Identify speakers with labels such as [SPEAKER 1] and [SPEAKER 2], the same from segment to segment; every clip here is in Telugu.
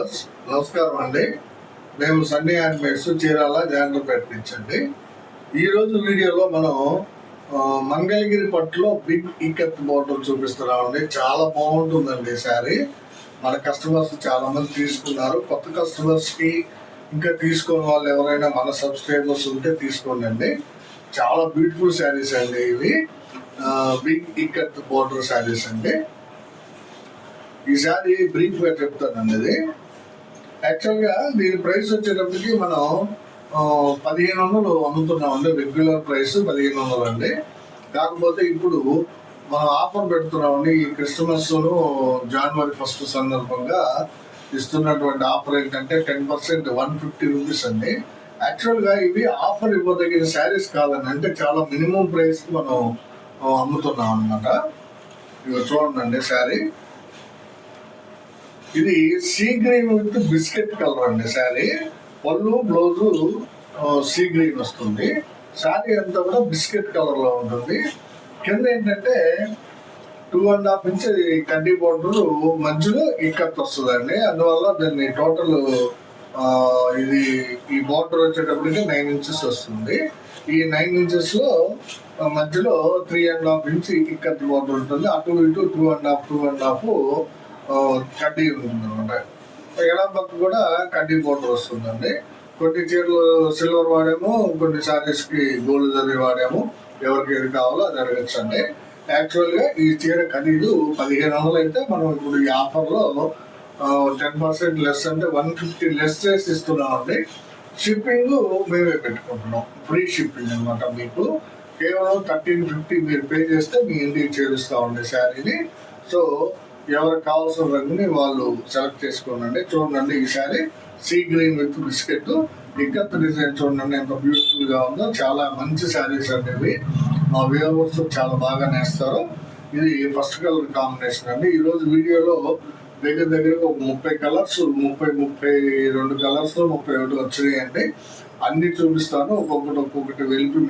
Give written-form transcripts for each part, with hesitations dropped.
[SPEAKER 1] వ్యూవర్స్ నమస్కారం అండి. మేము సన్నీ హ్యాండ్మేడ్స్ చీరాల జాండ్రపేట నుంచి. ఈరోజు వీడియోలో మనం మంగళగిరి పట్టులో బిగ్ ఇక్కత్ బోర్డర్ చూపిస్తున్నామండి. చాలా బాగుంటుందండి శారీ. మన కస్టమర్స్ చాలా మంది తీసుకున్నారు. కొత్త కస్టమర్స్కి ఇంకా తీసుకున్న వాళ్ళు ఎవరైనా మన సబ్స్క్రైబర్స్ ఉంటే తీసుకోండి. చాలా బ్యూటిఫుల్ శారీస్ అండి ఇవి. బిగ్ ఇక్కత్ బోర్డర్ శారీస్ అండి. ఈసారి బ్రీఫ్ గా చెప్తానండి. ఇది యాక్చువల్గా దీని ప్రైస్ వచ్చేటప్పటికి మనం 1500 అమ్ముతున్నామండి. రెగ్యులర్ ప్రైస్ 1500 అండి. కాకపోతే ఇప్పుడు మనం ఆఫర్ పెడుతున్నామండి. ఈ క్రిస్మస్ జనవరి 1 సందర్భంగా ఇస్తున్నటువంటి ఆఫర్ ఏంటంటే 10% 150 రూపీస్ అండి. యాక్చువల్గా ఇవి ఆఫర్ ఇవ్వదగిన శారీస్ కాదండి. అంటే చాలా మినిమం ప్రైస్కి మనం అమ్ముతున్నాం అన్నమాట. ఇవి చూడండి శారీ. ఇది sea green with biscuit colour అండి శారీ. పళ్ళు బ్లౌజు సీ గ్రీన్ వస్తుంది. శారీ అంతా కూడా బిస్కెట్ కలర్ లో ఉంటుంది. కింద ఏంటంటే 2.5 ఇంచ్ కడ్డీ బోర్డర్ మధ్యలో ఇక్కత్ వస్తుందండి. అందువల్ల దాన్ని టోటల్ ఇది ఈ బోర్డర్ వచ్చేటప్పటికి 9 ఇంచెస్ వస్తుంది. ఈ 9 ఇంచెస్ లో మధ్యలో 3.5 ఇంచ్ ఇక్కత్ బోర్డర్ ఉంటుంది. అటు ఇటు 2.5 కడ్డీ ఉంటుంది అనమాట. ఎడం పక్క కూడా కడ్డీ బోర్డర్ వస్తుందండి. కొన్ని చీరలు సిల్వర్ వాడాము, కొన్ని సారీస్కి గోల్డ్ జరీ వాడాము. ఎవరికి ఏది కావాలో అది అడగచ్చండి. యాక్చువల్గా ఈ చీర ఖరీదు 1500 అయితే మనం ఇప్పుడు ఈ ఆఫర్లో 10% లెస్ అంటే 150 లెస్ చేసి ఇస్తున్నామండి. షిప్పింగ్ మేమే పెట్టుకుంటున్నాం. ఫ్రీ షిప్పింగ్ అనమాట. మీకు కేవలం 1350 మీరు పే చేస్తే మీ ఇంటికి చేరుస్తామండి శారీని. సో ఎవరికి కావాల్సిన రంగుని వాళ్ళు సెలెక్ట్ చేసుకోనండి. చూడండి ఈ sari see green with biscuit ikat design చూడండి ఎంత బ్యూటిఫుల్ గా ఉందో. చాలా మంచి శారీస్ అండి ఇవి. మా వ్యూవర్స్ చాలా బాగా నేస్తారు. ఇది ఫస్ట్ కలర్ కాంబినేషన్ అండి. ఈరోజు వీడియోలో దగ్గర దగ్గరగా 30 కలర్స్ 32 కలర్స్ 31 వచ్చినాయండి. అన్ని చూపిస్తాను. ఒక్కొక్కటి వెళ్ళి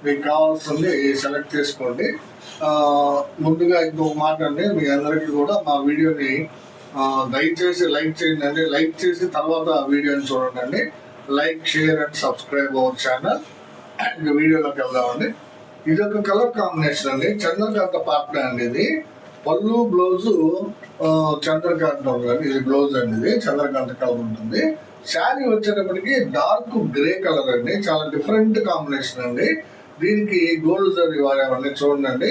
[SPEAKER 1] మీకు కావాల్సింది సెలెక్ట్ చేసుకోండి. ముందుగా ఇంకొక మాట అండి, మీ అందరికీ కూడా మా వీడియోని దయచేసి లైక్ చేయండి. లైక్ చేసి తర్వాత వీడియోని చూడండి. Like, share and subscribe our channel. ఇంకా వీడియోలోకి వెళ్దామండి. ఇది ఒక కలర్ కాంబినేషన్ అండి. చంద్రకాంత పాట్నా అండి. ఇది పళ్ళు బ్లౌజు చంద్రకాంత ఉంటుంది. ఇది బ్లౌజ్ అండి. ఇది చంద్రకాంత కలర్ ఉంటుంది. శారీ వచ్చేటప్పటికి డార్క్ గ్రే కలర్ అండి. చాలా డిఫరెంట్ కాంబినేషన్ అండి. దీనికి గోల్డ్ జరీ వాడామండి. చూడండి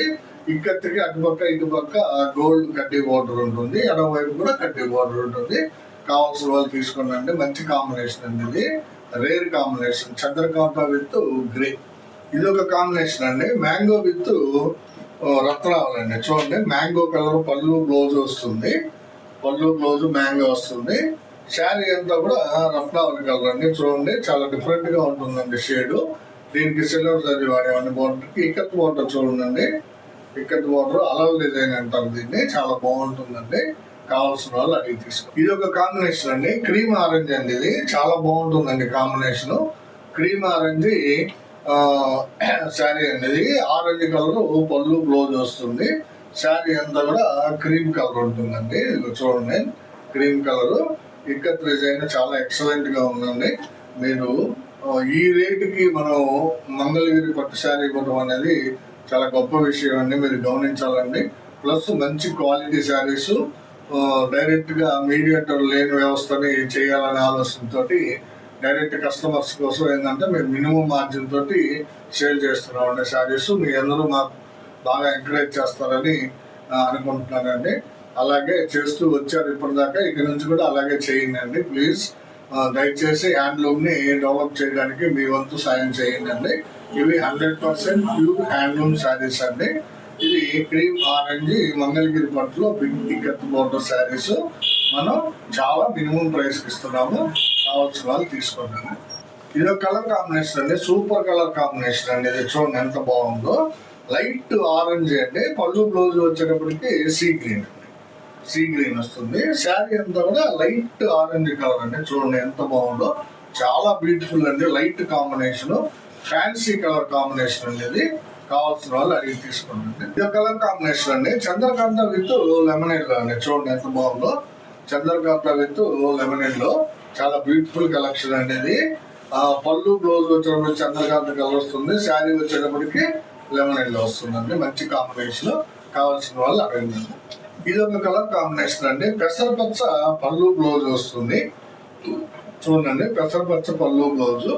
[SPEAKER 1] ఇక్కత్తికి అటుపక్క ఇటుపక్క గోల్డ్ కడ్డీ బోర్డర్ ఉంటుంది. ఎడమ వైపు కూడా కడ్డీ బోర్డర్ ఉంటుంది. కావాల్సిన వాళ్ళు తీసుకోండి. మంచి కాంబినేషన్ అండి. ఇది రేర్ కాంబినేషన్. చంద్రకాంత విత్ గ్రే. ఇది ఒక కాంబినేషన్ అండి. మ్యాంగో విత్ రత్నాలండి. చూడండి మ్యాంగో కలర్ పళ్ళు బ్లౌజ్ వస్తుంది. పళ్ళు బ్లౌజ్ మ్యాంగో వస్తుంది. శారీ అంతా కూడా రత్నావళి కలర్ అండి. చూడండి చాలా డిఫరెంట్ గా ఉంటుందండి షేడ్. దీనికి సిల్వర్ జరీ వాడేవండి బోర్డర్కి. ఇక్కత్ బోర్డర్ చూడండి. ఇక్కత్ బోర్డర్ అలల్ డిజైన్ అంటారు దీన్ని. చాలా బాగుంటుందండి. కావాల్సిన వాళ్ళు అడిగి తీసుకో. ఇది ఒక కాంబినేషన్ అండి. క్రీమ్ ఆరెంజ్ అండి. ఇది చాలా బాగుంటుందండి కాంబినేషన్. క్రీమ్ ఆరెంజ్ శారీ అండి. ఇది ఆరెంజ్ కలర్ పళ్ళు బ్లౌజ్ వస్తుంది. శారీ అంతా కూడా క్రీమ్ కలర్ ఉంటుందండి. ఇది చూడండి క్రీమ్ కలర్. ఇక్కత్ డిజైన్ చాలా ఎక్సలెంట్ గా ఉందండి. మీరు ఈ రేటుకి మనం మంగళగిరి పట్టు శారీ ఇవ్వడం అనేది చాలా గొప్ప విషయం అండి. మీరు గమనించాలండి. ప్లస్ మంచి క్వాలిటీ శారీస్ డైరెక్ట్ గా మీడియేటర్ లేని వ్యవస్థని చేయాలనే ఆలోచనతో డైరెక్ట్ కస్టమర్స్ కోసం ఏంటంటే మేము మినిమం మార్జిన్ తోటి సేల్ చేస్తున్నామండి శారీస్. మీ అందరూ మాకు బాగా ఎంకరేజ్ చేస్తారని అనుకుంటున్నానండి. అలాగే చేస్తూ వచ్చారు ఇప్పటిదాకా. ఇక నుంచి కూడా అలాగే చేయండి ప్లీజ్. దయచేసి హ్యాండ్లూమ్ ని డెవలప్ చేయడానికి మీ వంతు సాయం చేయండి. ఇవి 100% ప్యూర్ హ్యాండ్లూమ్ శారీస్ అండి. ఇది క్రీమ్ ఆరెంజ్ మంగళగిరి పట్టులో బిగ్ ఇక్కత్ బోర్డర్ శారీస్ మనం చాలా మినిమం ప్రైస్ ఇస్తున్నాము. కావాల్సిన వాళ్ళు తీసుకోండి. ఇది ఒక కలర్ కాంబినేషన్ అండి. సూపర్ కలర్ కాంబినేషన్ అండి. ఇది చూడండి ఎంత బాగుందో. లైట్ ఆరెంజ్ అండి. పళ్ళు బ్లౌజ్ వచ్చేటప్పటికి సీ గ్రీన్ వస్తుంది. శారీ అంతా కూడా లైట్ ఆరెంజ్ కలర్ అండి. చూడండి ఎంత బాగుందో. చాలా బ్యూటిఫుల్ అండి. Light combination, fancy colour combination అండి. ఇది కావాల్సిన వాళ్ళు అడిగి తీసుకోండి. ఇది కలర్ కాంబినేషన్ అండి. చంద్రకాంత విత్ లెమనేడ్ అండి. చూడండి ఎంత బాగుందో. చంద్రకాంత విత్ లెమన్ లో చాలా బ్యూటిఫుల్ కలెక్షన్ అనేది. పళ్ళు బ్లౌజ్ వచ్చేటప్పుడు చంద్రకాంత కలర్ వస్తుంది, శారీ వచ్చేటప్పటికి లెమన్ లో వస్తుందండి. మంచి కాంబినేషన్, కావాల్సిన వాళ్ళు అడగండి. ఇది ఒక కలర్ కాంబినేషన్ అండి. పెసరపచ్చ పళ్ళు బ్లౌజ్ వస్తుంది చూడండి, పెసరపచ్చ పళ్ళు బ్లౌజ్.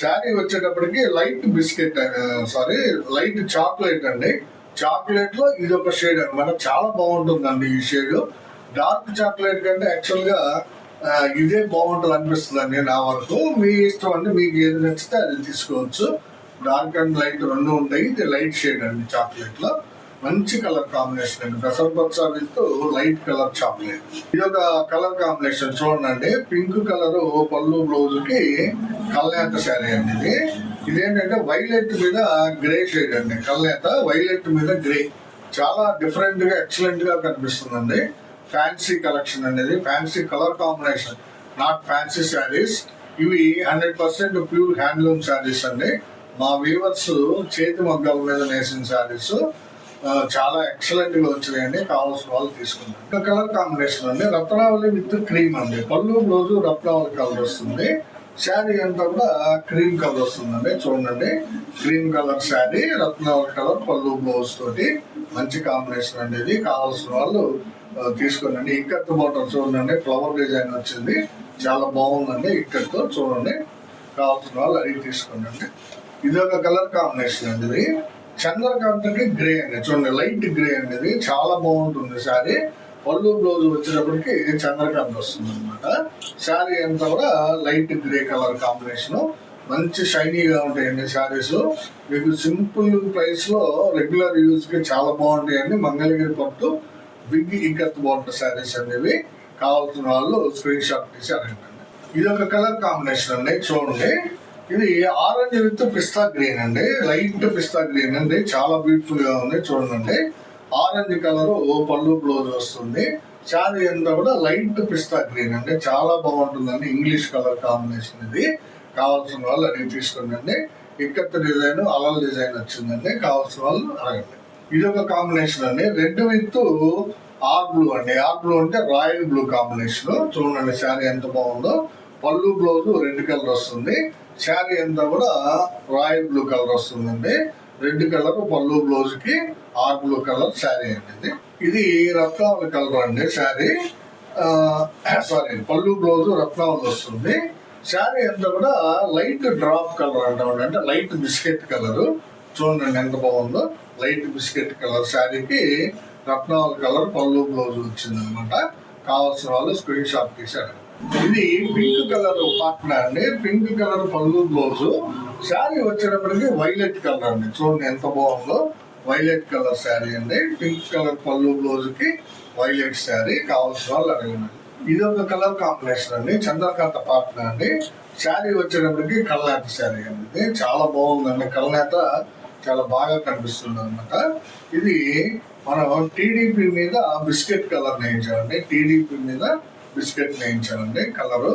[SPEAKER 1] శారీ వచ్చేటప్పటికి లైట్ బిస్కెట్ లైట్ చాక్లెట్ అండి. చాక్లెట్ లో ఇది ఒక షేడ్ అనమాట, చాలా బాగుంటుందండి ఈ షేడ్. డార్క్ చాక్లెట్ కంటే యాక్చువల్ గా ఇదే బాగుంటుంది అనిపిస్తుంది అండి నా వరకు. మీ ఇష్టం అండి, మీకు ఏది నచ్చితే అది తీసుకోవచ్చు. డార్క్ అండ్ లైట్ రెండు ఉంటాయి. ఇది లైట్ షేడ్ అండి చాక్లెట్ లో, మంచి కలర్ కాంబినేషన్ అండి. పెసరపచ్చ విత్ లైట్ కలర్ చాక్లెట్. ఇది ఒక కలర్ కాంబినేషన్ చూడండి. పింక్ కలర్ పళ్ళు బ్లౌజ్ కి కల్నేత శారీ అండి ఇది. ఇదేంటంటే వైలెట్ మీద గ్రే షేడ్ అండి. కల్నేత వైలెట్ మీద గ్రే, చాలా డిఫరెంట్ గా ఎక్సలెంట్ గా కనిపిస్తుందండి. ఫ్యాన్సీ కలెక్షన్ అనేది, fancy colour combination, not fancy saris. ఇవి 100% ప్యూర్ హ్యాండ్లూమ్ శారీస్ అండి. మా వీవర్స్ చేతి మగ్గాల మీద నేసిన శారీస్ చాలా ఎక్సలెంట్ గా వచ్చినాయండి. కావాల్సిన వాళ్ళు తీసుకుంటారు. ఇంకా కలర్ కాంబినేషన్ అండి, రత్నావళి విత్ క్రీమ్ అండి. పళ్ళు బ్లౌజ్ రత్నావళి కలర్ వస్తుంది, శారీ అంతా కూడా క్రీమ్ కలర్ వస్తుందండి. చూడండి, క్రీమ్ కలర్ శారీ, రత్నావళి కలర్ పళ్ళు బ్లౌజ్ తోటి మంచి కాంబినేషన్ అండి. ఇది కావాల్సిన వాళ్ళు తీసుకోండి. ఇక్కత్ బోర్డర్ చూడండి, ఫ్లవర్ డిజైన్ వచ్చింది, చాలా బాగుందండి. ఇక్కత్తో చూడండి, కావాల్సిన వాళ్ళు అడిగి తీసుకోండి. ఇది ఒక కలర్ కాంబినేషన్ అండి. ఇది చంద్రకాంతకి గ్రే అండి. చూడండి, లైట్ గ్రే అండి. ఇది చాలా బాగుంటుంది శారీ. పళ్ళు బ్లౌజ్ వచ్చేటప్పటికి చంద్రకాంత్ వస్తుంది అనమాట. శారీ అంతా కూడా లైట్ గ్రే కలర్ కాంబినేషన్, మంచి షైనీగా ఉంటాయండి శారీస్. మీకు సింపుల్ ప్రైస్ లో రెగ్యులర్ యూజ్ కి చాలా బాగుంటాయండి. మంగళగిరి పట్టు బిగ్ ఇక్కత్ బోర్డర్ శారీస్ అనేవి. కావాల్సిన వాళ్ళు స్క్రీన్ షాట్ తీసి అడగండి. ఇది ఒక కలర్ కాంబినేషన్ అండి. చూడండి, ఇది ఆరెంజ్ విత్ పిస్తా గ్రీన్ అండి. లైట్ పిస్తా గ్రీన్ అండి, చాలా బ్యూటిఫుల్ గా ఉంది. చూడండి, ఆరెంజ్ కలర్ పళ్ళు బ్లౌజ్ వస్తుంది, శారీ అంతా కూడా లైట్ పిస్తా గ్రీన్ అండి, చాలా బాగుంటుందండి. ఇంగ్లీష్ కలర్ కాంబినేషన్ ఇది. కావాల్సిన వాళ్ళు అడిగి తీసుకోండి. ఇక్కత్ డిజైన్, అలల్ డిజైన్ వచ్చిందండి. కావాల్సిన వాళ్ళు అడగండి. ఇది ఒక కాంబినేషన్ అండి, రెడ్ విత్ ఆర్ బ్లూ అండి. ఆర్ బ్లూ అంటే రాయల్ బ్లూ కాంబినేషన్. చూడండి శారీ ఎంత బాగుందో. పళ్ళు బ్లౌజ్ రెడ్ కలర్ వస్తుంది, శారీ అంతా కూడా రాయల్ బ్లూ కలర్ వస్తుందండి. రెడ్ కలర్ పళ్ళు బ్లౌజ్ కి ఆర్ బ్లూ కలర్ శారీ అండి. ఇది రత్నావళి కలర్ అండి శారీ. పళ్ళు బ్లౌజ్ రత్నావళి వస్తుంది, శారీ అంతా కూడా లైట్ డ్రాప్ కలర్ అంటామండి, అంటే లైట్ బిస్కెట్ కలర్. చూడండి ఎంత బాగుందో, లైట్ బిస్కెట్ కలర్ శారీకి రత్నావళి కలర్ పళ్ళు బ్లౌజ్ వచ్చింది అనమాట. కావాల్సిన వాళ్ళు స్క్రీన్ షాట్ తీసాడు. ఇది పింక్ కలర్ పాట్నా అండి. పింక్ కలర్ పళ్ళు బ్లౌజ్, శారీ వచ్చేటప్పటికి వైలెట్ కలర్ అండి. చూడండి ఎంత బాగుందో, వైలెట్ కలర్ శారీ అండి. పింక్ కలర్ పళ్ళు బ్లౌజ్ కి వైలెట్ శారీ. కావాల్సిన వాళ్ళు అడగండి. ఇది ఒక కలర్ కాంబినేషన్ అండి, చంద్రకాంత పాట్నా అండి. శారీ వచ్చేటప్పటికి కల్నేత శారీ అండి. చాలా బాగుందండి, కల్నేత చాలా బాగా కనిపిస్తుంది అనమాట. ఇది మనం టీడీపీ మీద బిస్కెట్ కలర్ నేయించాలండి. టీడీపీ మీద బిస్కెట్ నేయించాలండి. కలరు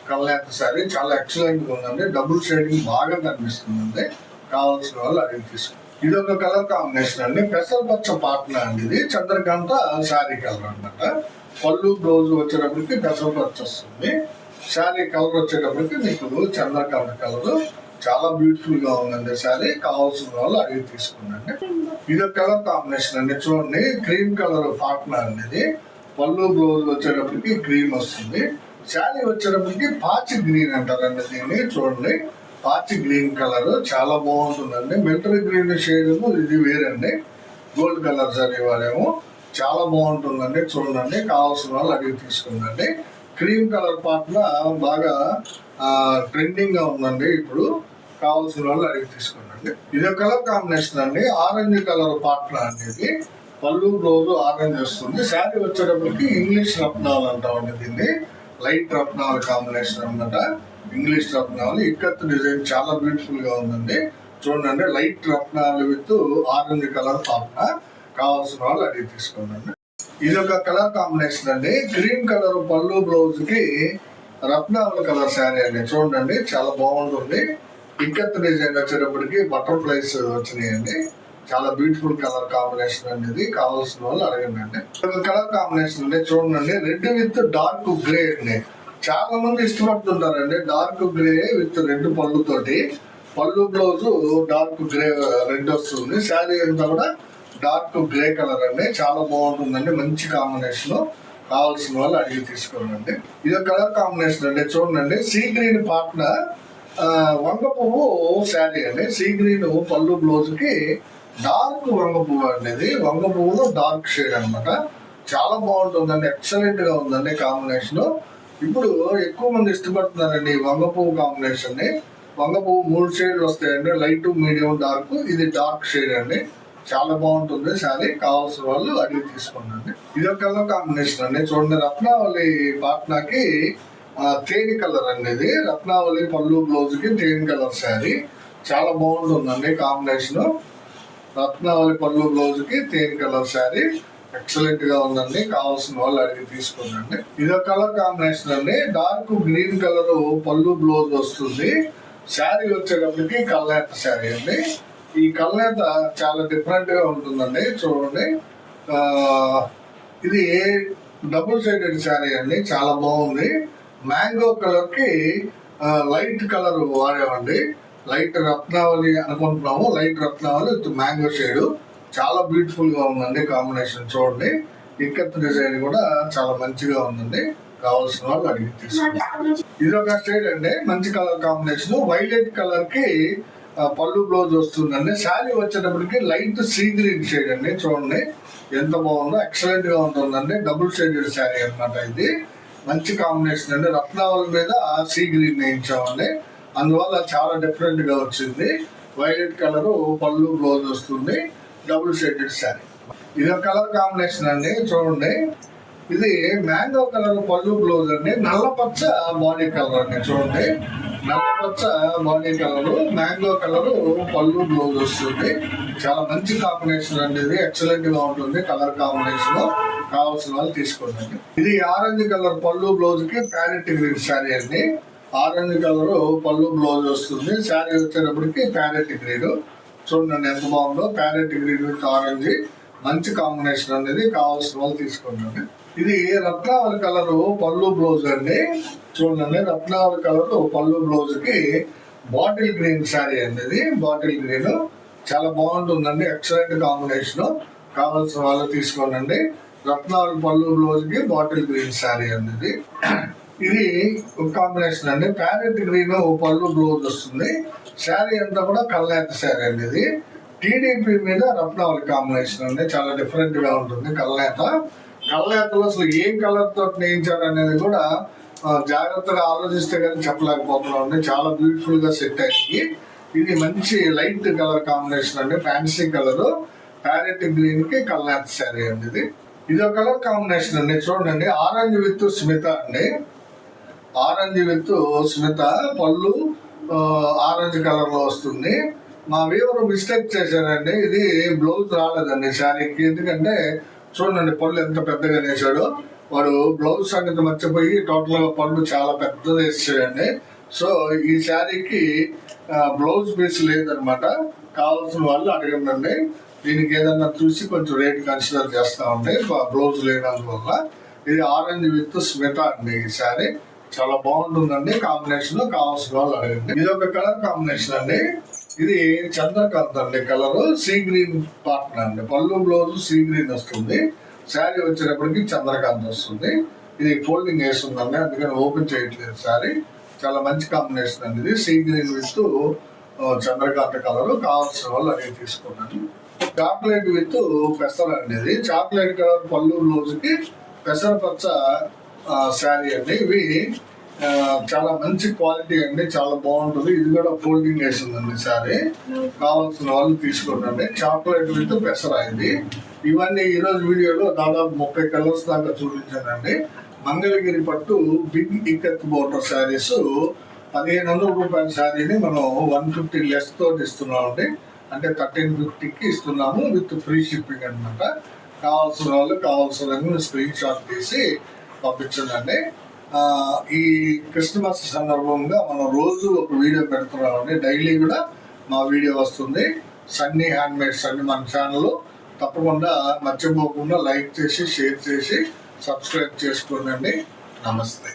[SPEAKER 1] కల్నేత శారీ చాలా ఎక్సలెంట్ గా ఉందండి. డబుల్ షేడింగ్ బాగా కనిపిస్తుందండి. కావాల్సిన వాళ్ళు అడిగి తీసుకోండి. ఇది ఒక కలర్ కాంబినేషన్ అండి, పెసరపచ్చ పాట్నా అండి. ఇది చంద్రకాంత శారీ కలర్ అనమాట. పళ్ళు బ్లౌజ్ వచ్చేటప్పటికి పెసరపచ్చ వస్తుంది, శారీ కలర్ వచ్చేటప్పటికి మీకు చంద్రకాంత కలర్. చాలా బ్యూటిఫుల్ గా ఉందండి శారీ. కావాల్సిన వాళ్ళు అడిగి తీసుకున్నాండి. ఇది ఒక కలర్ కాంబినేషన్ అండి. చూడండి, క్రీమ్ కలర్ పాట్నా అండి. ఇది పళ్ళు బ్లౌజ్ వచ్చేటప్పటికి క్రీమ్ వస్తుంది, శారీ వచ్చేటప్పటికి పాచి గ్రీన్ అంటారండి దీన్ని. చూడండి, పాచి గ్రీన్ కలర్ చాలా బాగుంటుందండి. మిలిటరీ గ్రీన్ షేడ్ ఇది వేరండి, గోల్డ్ కలర్ సారీ వాడేమో, చాలా బాగుంటుందండి. చూడండి, కావాల్సిన వాళ్ళు అడిగి తీసుకుందండి. క్రీమ్ కలర్ పాట్నా బాగా ట్రెండింగ్ గా ఉందండి ఇప్పుడు. కావాల్సిన వాళ్ళు అడిగి తీసుకోండి. ఇది కలర్ కాంబినేషన్ అండి, ఆరెంజ్ కలర్ పాట్నా అనేది. పళ్ళు బ్లౌజ్ ఆరెంజ్ వస్తుంది, శారీ వచ్చేటప్పటికి ఇంగ్లీష్ రత్నాలు అంటామండి దీన్ని. లైట్ రత్నాలు కాంబినేషన్ అనమాట, ఇంగ్లీష్ రత్నాలు. ఇక్కత్ డిజైన్ చాలా బ్యూటిఫుల్ గా ఉందండి. చూడండి, లైట్ రత్నాలు విత్ ఆరెంజ్ కలర్ పాట్నా. కావాల్సిన వాళ్ళు అడిగి తీసుకోండి. ఇది ఒక కలర్ కాంబినేషన్ అండి, గ్రీన్ కలర్ పళ్ళు బ్లౌజ్ కి రత్నావళి కలర్ శారీ అండి. చూడండి, చాలా బాగుంటుంది. ఇక్కత్ డిజైన్ వచ్చేటప్పటికి బటర్ఫ్లైస్ వచ్చినాయండి. చాలా బ్యూటిఫుల్ కలర్ కాంబినేషన్ అనేది, కావాల్సిన వాళ్ళు అడగండి. కలర్ కాంబినేషన్ అంటే చూడండి, రెడ్ విత్ డార్క్ గ్రే అండి. చాలా మంది ఇష్టపడుతుంటారండి డార్క్ గ్రే విత్ రెడ్ పళ్ళుతోటి. పళ్ళు బ్లౌజ్ డార్క్ గ్రే రెడ్ వస్తుంది, శారీ అంతా కూడా డార్క్ గ్రే కలర్ అండి. చాలా బాగుంటుందండి, మంచి కాంబినేషన్. కావాల్సిన వాళ్ళు అడిగి తీసుకోండి. ఇది కలర్ కాంబినేషన్ అండి. చూడండి, సీ గ్రీన్ పార్ట్నర్ వంగ పువ్వు శారీ అండి. సీ గ్రీన్ పళ్ళు బ్లౌజ్ కి డార్క్ వంగ పువ్వు అండి. వంగ పువ్వులో డార్క్ షేడ్ అనమాట. చాలా బాగుంటుందండి, ఎక్సలెంట్ గా ఉందండి కాంబినేషన్. ఇప్పుడు ఎక్కువ మంది ఇష్టపడుతున్నారండి వంగ పువ్వు కాంబినేషన్ ని. వంగ పువ్వు 3 షేడ్లు వస్తాయండి, లైట్, మీడియం, డార్క్. ఇది డార్క్ షేడ్ అండి. చాలా బాగుంటుంది శారీ. కావాల్సిన వాళ్ళు అడిగి తీసుకోండి. ఇది ఒక కలర్ కాంబినేషన్ అండి. చూడండి, రత్నావళి పాట్నాకి తేనె కలర్ అండి. ఇది రత్నావళి పళ్ళు బ్లౌజ్ కి తేనె కలర్ శారీ. చాలా బాగుంటుందండి కాంబినేషన్. రత్నావళి పళ్ళు బ్లౌజ్ కి తేనె కలర్ శారీ ఎక్సలెంట్ గా ఉందండి. కావాల్సిన వాళ్ళు అడిగి తీసుకోండి. ఇది ఒక కలర్ కాంబినేషన్ అండి. డార్క్ గ్రీన్ కలర్ పళ్ళు బ్లౌజ్ వస్తుంది. శారీ వచ్చేటప్పటికి కల్నేత శారీ అండి. ఈ కల్నేత చాలా డిఫరెంట్ గా ఉంటుందండి. చూడండి, ఇది డబుల్ సైడెడ్ శారీ అండి. చాలా బాగుంది. మ్యాంగో కలర్ కి లైట్ కలర్ వాడామండి. లైట్ రత్నావళి అనుకుంటున్నాము, లైట్ రత్నావళి విత్ మ్యాంగో షేడ్. చాలా బ్యూటిఫుల్ గా ఉందండి కాంబినేషన్. చూడండి, ఇక్కత్ డిజైన్ కూడా చాలా మంచిగా ఉందండి. కావాల్సిన వాళ్ళు అడిగి తీసుకోండి. ఇది ఒక షేడ్ అండి, మంచి కలర్ కాంబినేషన్. వైలెట్ కలర్ కి పళ్ళు బ్లౌజ్ వస్తుందండి. శారీ వచ్చేటప్పటికి లైట్ సీ గ్రీన్ షేడ్ అండి. చూడండి ఎంత బాగుందో, ఎక్సలెంట్ గా ఉంటుందండి. డబుల్ షేడెడ్ శారీ అనమాట. ఇది మంచి కాంబినేషన్ అండి. రత్నావళి మీద సీ గ్రీన్ వేయించామండి, అందువల్ల చాలా డిఫరెంట్ గా వచ్చింది. వైలెట్ కలర్ పళ్ళు బ్లౌజ్ వస్తుంది, డబుల్ షేడెడ్ శారీ. ఇది ఒక కలర్ కాంబినేషన్ అండి. చూడండి, ఇది మ్యాంగో కలర్ పళ్ళు బ్లౌజ్ అండి. నల్లపచ్చ బాడీ కలర్ అండి. చూడండి, నల్లపచ్చ బాడీ కలర్, మ్యాంగో కలర్ పళ్ళు బ్లౌజ్ వస్తుంది. చాలా మంచి కాంబినేషన్ అండి. ఇది ఎక్సలెంట్ గా ఉంటుంది కలర్ కాంబినేషన్. కావాల్సిన వాళ్ళు తీసుకోండి. ఇది ఆరెంజ్ కలర్ పళ్ళు బ్లౌజ్ కి ప్యారెట్ గ్రీన్ శారీ అండి. ఆరెంజ్ కలర్ పళ్ళు బ్లౌజ్ వస్తుంది. శారీ వచ్చేటప్పటికి ప్యారెట్ గ్రీన్. చూడండి ఎంత బాగుందో, ప్యారెట్ గ్రీన్ విత్ ఆరెంజ్. మంచి కాంబినేషన్ అనేది. కావాల్సిన వాళ్ళు తీసుకోండి. ఇది రత్నావళి కలర్ పళ్ళు బ్లౌజ్ అండి. చూడండి, రత్నావళి కలర్ పళ్ళు బ్లౌజ్ కి బాటిల్ గ్రీన్ శారీ అండి. ఇది బాటిల్ గ్రీన్ చాలా బాగుంటుందండి, ఎక్సలెంట్ కాంబినేషన్. కావాల్సిన వాళ్ళు తీసుకోండి. రత్నావళి పళ్ళు బ్లౌజ్ కి బాటిల్ గ్రీన్ శారీ అండి. ఇది ఒక కాంబినేషన్ అండి. ప్యారెట్ గ్రీన్ పళ్ళు బ్లౌజ్ వస్తుంది. శారీ అంతా కూడా కల్నేత శారీ అండి. ఇది టీడీపీ మీద రత్నావళి కాంబినేషన్ అండి. చాలా డిఫరెంట్ గా ఉంటుంది కల్నేత. కల్నేతలో అసలు ఏం కలర్ తోటి నేయించారు అనేది కూడా జాగ్రత్తగా ఆలోచిస్తే కానీ చెప్పలేకపోతున్నాం అండి. చాలా బ్యూటిఫుల్ గా సెట్ అయింది. ఇది మంచి లైట్ కలర్ కాంబినేషన్ అండి. ఫ్యాన్సీ కలర్ ప్యారెట్ గ్రీన్ కి కల్నేత శారీ అండి. ఇది ఒక కలర్ కాంబినేషన్ అండి. చూడండి, ఆరెంజ్ విత్ స్మిత అండి. ఆరెంజ్ విత్ స్మిత పళ్ళు ఆరెంజ్ కలర్ లో వస్తుంది. మా వీవర్ మిస్టేక్ చేశారండి. ఇది బ్లౌజ్ రాలేదండి శారీకి. ఎందుకంటే చూడండి, పళ్ళు ఎంత పెద్దగా వేసాడు. వాడు బ్లౌజ్ సంగతి మర్చిపోయి టోటల్ గా పళ్ళు చాలా పెద్దది వేసాడండి. సో ఈ శారీకి బ్లౌజ్ పీస్ లేదనమాట. కావాల్సిన వాళ్ళు అడగండి. దీనికి ఏదన్నా చూసి కొంచెం రేట్ కన్సిడర్ చేస్తా ఉంటే, బ్లౌజ్ లేనందువల్ల. ఇది ఆరెంజ్ విత్ స్మిత అండి. ఈ శారీ చాలా బాగుంటుందండి కాంబినేషన్. కావాల్సిన వాళ్ళు అడగండి. ఇది ఒక కలర్ కాంబినేషన్ అండి. ఇది చంద్రకాంత్ అండి కలర్, సీ గ్రీన్ పార్ట్నర్ అండి. పళ్ళు బ్లౌజ్ సీ గ్రీన్ వస్తుంది. శారీ వచ్చేటప్పటికి చంద్రకాంత్ వస్తుంది. ఇది ఫోల్డింగ్ వేస్తుందండి, అందుకని ఓపెన్ చేయట్లేదు శారీ. చాలా మంచి కాంబినేషన్ అండి. ఇది sea green with Chandrakant colour. కావాల్సిన వాళ్ళు అడిగి తీసుకోండి. చాక్లెట్ విత్ పెసర అండి. ఇది చాక్లెట్ కలర్ పళ్ళు బ్లౌజ్ కి పెసరపచ్చ శారీ అండి. ఇవి చాలా మంచి క్వాలిటీ అండి, చాలా బాగుంటుంది. ఇది కూడా ఫోల్డింగ్ వేసిందండి శారీ. కావాల్సిన వాళ్ళు తీసుకోండి. చాక్లెట్ విత్ పెసర ఇది. ఇవన్నీ ఈ రోజు వీడియోలో దాదాపు 30 కలర్స్ దాకా చూపించానండి. మంగళగిరి పట్టు బిగ్ ఇక్కత్ బోర్డర్ శారీస్ 1500 రూపాయల శారీని మనం 150 లెస్ తోటి ఇస్తున్నాం అండి. అంటే 1350కి ఇస్తున్నాము విత్ ఫ్రీ షిప్పింగ్ అనమాట. కావాల్సిన వాళ్ళు కావాల్సిన స్క్రీన్ షాట్ తీసి పంపించండి. ఈ క్రిస్మస్ సందర్భంగా మనం రోజు ఒక వీడియో పెడుతున్నామండి. డైలీ కూడా మా వీడియో వస్తుంది. సన్నీ హ్యాండ్మేడ్స్ అని మన ఛానల్. తప్పకుండా మర్చిపోకుండా లైక్ చేసి షేర్ చేసి సబ్స్క్రైబ్ చేసుకోండి. నమస్తే.